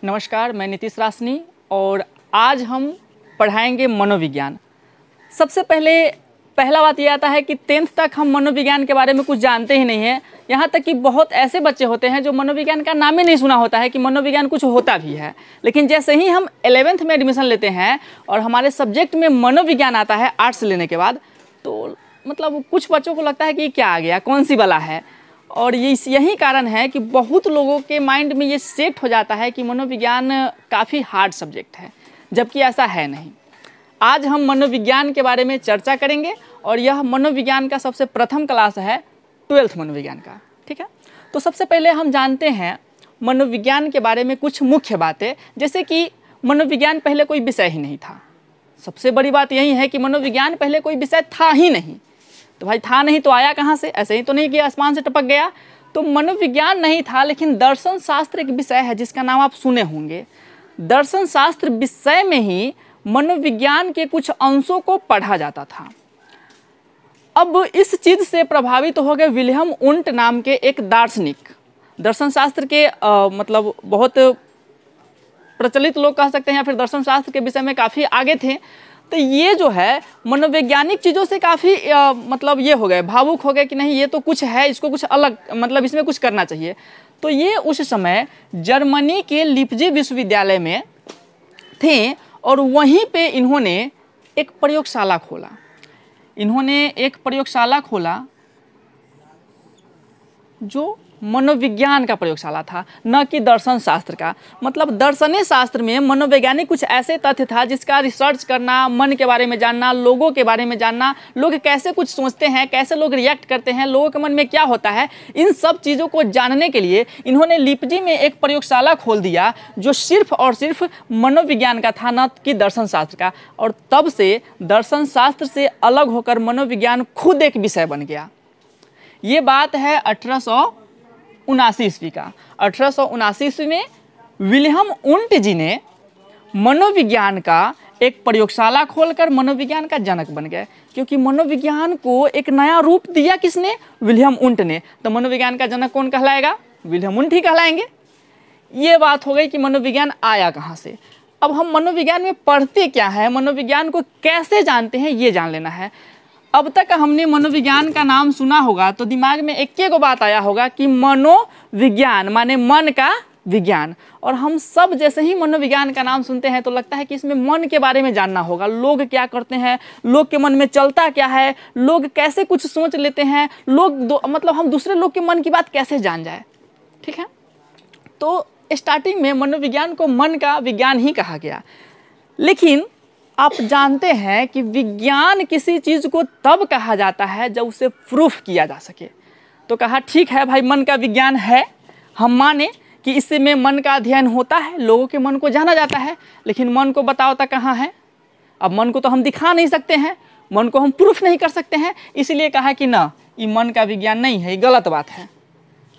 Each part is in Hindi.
नमस्कार, मैं नीतीश रासनी और आज हम पढ़ाएंगे मनोविज्ञान। सबसे पहला बात ये आता है कि 10th तक हम मनोविज्ञान के बारे में कुछ जानते ही नहीं हैं। यहाँ तक कि बहुत ऐसे बच्चे होते हैं जो मनोविज्ञान का नाम ही नहीं सुना होता है कि मनोविज्ञान कुछ होता भी है। लेकिन जैसे ही हम 11th में एडमिशन लेते हैं और हमारे सब्जेक्ट में मनोविज्ञान आता है आर्ट्स लेने के बाद, तो मतलब कुछ बच्चों को लगता है कि क्या आ गया, कौन सी वाला है। और यही कारण है कि बहुत लोगों के माइंड में ये सेट हो जाता है कि मनोविज्ञान काफ़ी हार्ड सब्जेक्ट है, जबकि ऐसा है नहीं। आज हम मनोविज्ञान के बारे में चर्चा करेंगे और यह मनोविज्ञान का सबसे प्रथम क्लास है 12th मनोविज्ञान का। ठीक है, तो सबसे पहले हम जानते हैं मनोविज्ञान के बारे में कुछ मुख्य बातें, जैसे कि मनोविज्ञान पहले कोई विषय ही नहीं था। सबसे बड़ी बात यही है कि मनोविज्ञान पहले कोई विषय था ही नहीं। तो भाई था नहीं तो आया कहाँ से? ऐसे ही तो नहीं कि आसमान से टपक गया। तो मनोविज्ञान नहीं था, लेकिन दर्शन शास्त्र एक विषय है जिसका नाम आप सुने होंगे। दर्शन शास्त्र विषय में ही मनोविज्ञान के कुछ अंशों को पढ़ा जाता था। अब इस चीज़ से प्रभावित हो गए विलियम उंट नाम के एक दार्शनिक। दर्शन शास्त्र के मतलब बहुत प्रचलित लोग कह सकते हैं, या फिर दर्शन शास्त्र के विषय में काफ़ी आगे थे। तो ये जो है मनोवैज्ञानिक चीज़ों से काफ़ी मतलब ये हो गए, भावुक हो गए कि नहीं ये तो कुछ है, इसको कुछ अलग मतलब इसमें कुछ करना चाहिए। तो ये उस समय जर्मनी के लिप्जिग विश्वविद्यालय में थे और वहीं पे इन्होंने एक प्रयोगशाला खोला। जो मनोविज्ञान का प्रयोगशाला था, न कि दर्शन शास्त्र का। मतलब दर्शनीय शास्त्र में मनोवैज्ञानिक कुछ ऐसे तथ्य था जिसका रिसर्च करना, मन के बारे में जानना, लोगों के बारे में जानना, लोग कैसे कुछ सोचते हैं, कैसे लोग रिएक्ट करते हैं, लोगों के मन में क्या होता है, इन सब चीज़ों को जानने के लिए इन्होंने लिप्जिग में एक प्रयोगशाला खोल दिया जो सिर्फ और सिर्फ मनोविज्ञान का था, न कि दर्शन शास्त्र का। और तब से दर्शन शास्त्र से अलग होकर मनोविज्ञान खुद एक विषय बन गया। ये बात है 1879 ईस्वी का। 1879 ईस्वी में विलियम उंट जी ने मनोविज्ञान का एक प्रयोगशाला खोलकर मनोविज्ञान का जनक बन गए, क्योंकि मनोविज्ञान को एक नया रूप दिया किसने? विलियम उंट ने। तो मनोविज्ञान का जनक कौन कहलाएगा? विलियम उंट ही कहलाएंगे। ये बात हो गई कि मनोविज्ञान आया कहाँ से। अब हम मनोविज्ञान में पढ़ते क्या है, मनोविज्ञान को कैसे जानते हैं, ये जान लेना है। अब तक हमने मनोविज्ञान का नाम सुना होगा तो दिमाग में एक बात आया होगा कि मनोविज्ञान माने मन का विज्ञान। और हम सब जैसे ही मनोविज्ञान का नाम सुनते हैं तो लगता है कि इसमें मन के बारे में जानना होगा, लोग क्या करते हैं, लोग के मन में चलता क्या है, लोग कैसे कुछ सोच लेते हैं, मतलब हम दूसरे लोग के मन की बात कैसे जान जाए। ठीक है, तो स्टार्टिंग में मनोविज्ञान को मन का विज्ञान ही कहा गया। लेकिन आप जानते हैं कि विज्ञान किसी चीज़ को तब कहा जाता है जब उसे प्रूफ किया जा सके। तो कहा ठीक है भाई, मन का विज्ञान है, हम माने कि इससे में मन का अध्ययन होता है, लोगों के मन को जाना जाता है। लेकिन मन को बताओ तो कहाँ है? अब मन को तो हम दिखा नहीं सकते हैं, मन को हम प्रूफ नहीं कर सकते हैं, इसलिए कहा कि ना, ये मन का विज्ञान नहीं है, ये गलत बात है।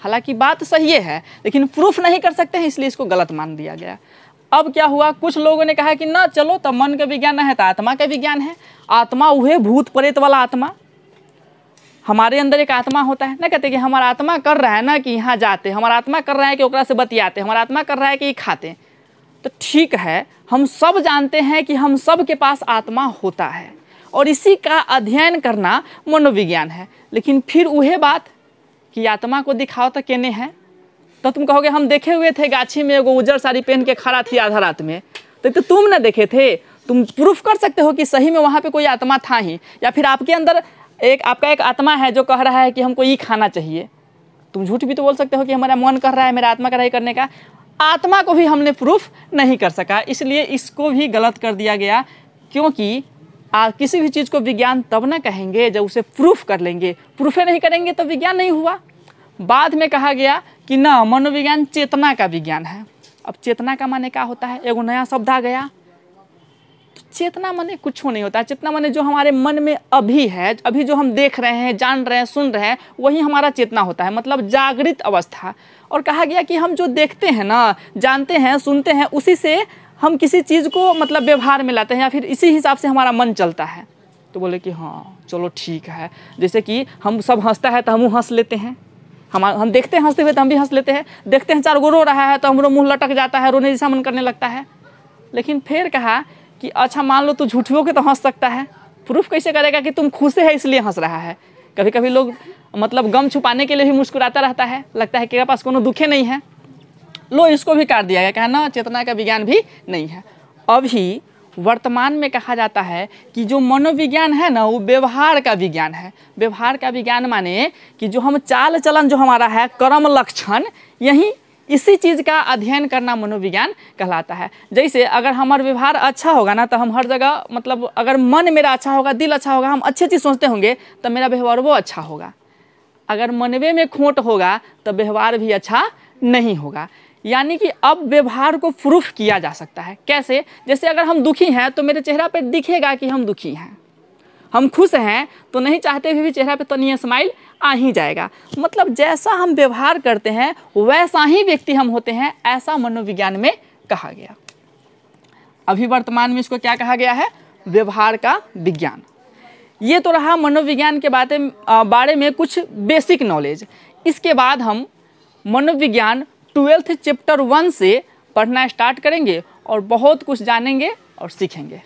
हालांकि बात सही है, लेकिन प्रूफ नहीं कर सकते हैं, इसलिए इसको गलत मान दिया गया। अब क्या हुआ, कुछ लोगों ने कहा कि ना चलो तो मन का विज्ञान है तो आत्मा का विज्ञान है। आत्मा वह भूत प्रेत वाला आत्मा, हमारे अंदर एक आत्मा होता है ना। कहते कि हमारा आत्मा कर रहा है ना कि यहाँ जाते, हमारा आत्मा कर रहा है कि ओकरा से बतियाते, हमारा आत्मा कर रहा है कि ये खाते। तो ठीक है, हम सब जानते हैं कि हम सब के पास आत्मा होता है और इसी का अध्ययन करना मनोविज्ञान है। लेकिन फिर वह बात कि आत्मा को दिखाओ तो केने है। तो तुम कहोगे हम देखे हुए थे गाछी में एगो उजर साड़ी पहन के खड़ा थी आधा रात में। तो तुम ना देखे थे, तुम प्रूफ कर सकते हो कि सही में वहाँ पे कोई आत्मा था ही, या फिर आपके अंदर आपका एक आत्मा है जो कह रहा है कि हमको ये खाना चाहिए। तुम झूठ भी तो बोल सकते हो कि हमारा मन कर रहा है, मेरा आत्मा कर रहा है करने का। आत्मा को भी हमने प्रूफ नहीं कर सका, इसलिए इसको भी गलत कर दिया गया। क्योंकि किसी भी चीज़ को विज्ञान तब ना कहेंगे जब उसे प्रूफ कर लेंगे, प्रूफे नहीं करेंगे तो विज्ञान नहीं हुआ। बाद में कहा गया कि ना, मनोविज्ञान चेतना का विज्ञान है। अब चेतना का माने क्या होता है? एगो नया शब्द आ गया। तो चेतना माने कुछ नहीं होता है। चेतना माने जो हमारे मन में अभी है, अभी जो हम देख रहे हैं, जान रहे हैं, सुन रहे हैं, वही हमारा चेतना होता है, मतलब जागृत अवस्था। और कहा गया कि हम जो देखते हैं ना, जानते हैं, सुनते हैं, उसी से हम किसी चीज़ को मतलब व्यवहार में लाते हैं, या फिर इसी हिसाब से हमारा मन चलता है। तो बोले कि हाँ चलो ठीक है, जैसे कि हम सब हंसता है तो हम हंस लेते हैं, हम देखते हैं हंसते हुए तो हम भी हंस लेते हैं, देखते हैं 4 गो रो रहा है तो हमारा मुंह लटक जाता है, रोने जैसा मन करने लगता है। लेकिन फिर कहा कि अच्छा मान लो तू झूठ हो के तो हंस सकता है, प्रूफ कैसे करेगा कि तुम खुश है इसलिए हंस रहा है। कभी कभी लोग मतलब गम छुपाने के लिए भी मुस्कुराता रहता है, लगता है कि पास कोनो दुखे नहीं है। लो इसको भी काट दिया गया, कहना चेतना का विज्ञान भी नहीं है। अभी वर्तमान में कहा जाता है कि जो मनोविज्ञान है ना वो व्यवहार का विज्ञान है। व्यवहार का विज्ञान माने कि जो हम चाल चलन जो हमारा है, कर्म लक्षण, यही इसी चीज़ का अध्ययन करना मनोविज्ञान कहलाता है। जैसे अगर हमारा व्यवहार अच्छा होगा ना तो हम हर जगह मतलब अगर मन मेरा अच्छा होगा, दिल अच्छा होगा, हम अच्छी चीज़ सोचते होंगे तो मेरा व्यवहार वो अच्छा होगा। अगर मनवे में खोट होगा तो व्यवहार भी अच्छा नहीं होगा। यानी कि अब व्यवहार को प्रूफ किया जा सकता है। कैसे? जैसे अगर हम दुखी हैं तो मेरे चेहरा पे दिखेगा कि हम दुखी हैं, हम खुश हैं तो नहीं चाहते हुए भी चेहरा पे तनिया स्माइल आ ही जाएगा। मतलब जैसा हम व्यवहार करते हैं वैसा ही व्यक्ति हम होते हैं, ऐसा मनोविज्ञान में कहा गया। अभी वर्तमान में इसको क्या कहा गया है? व्यवहार का विज्ञान। ये तो रहा मनोविज्ञान के बारे में कुछ बेसिक नॉलेज। इसके बाद हम मनोविज्ञान 12th चैप्टर 1 से पढ़ना स्टार्ट करेंगे और बहुत कुछ जानेंगे और सीखेंगे।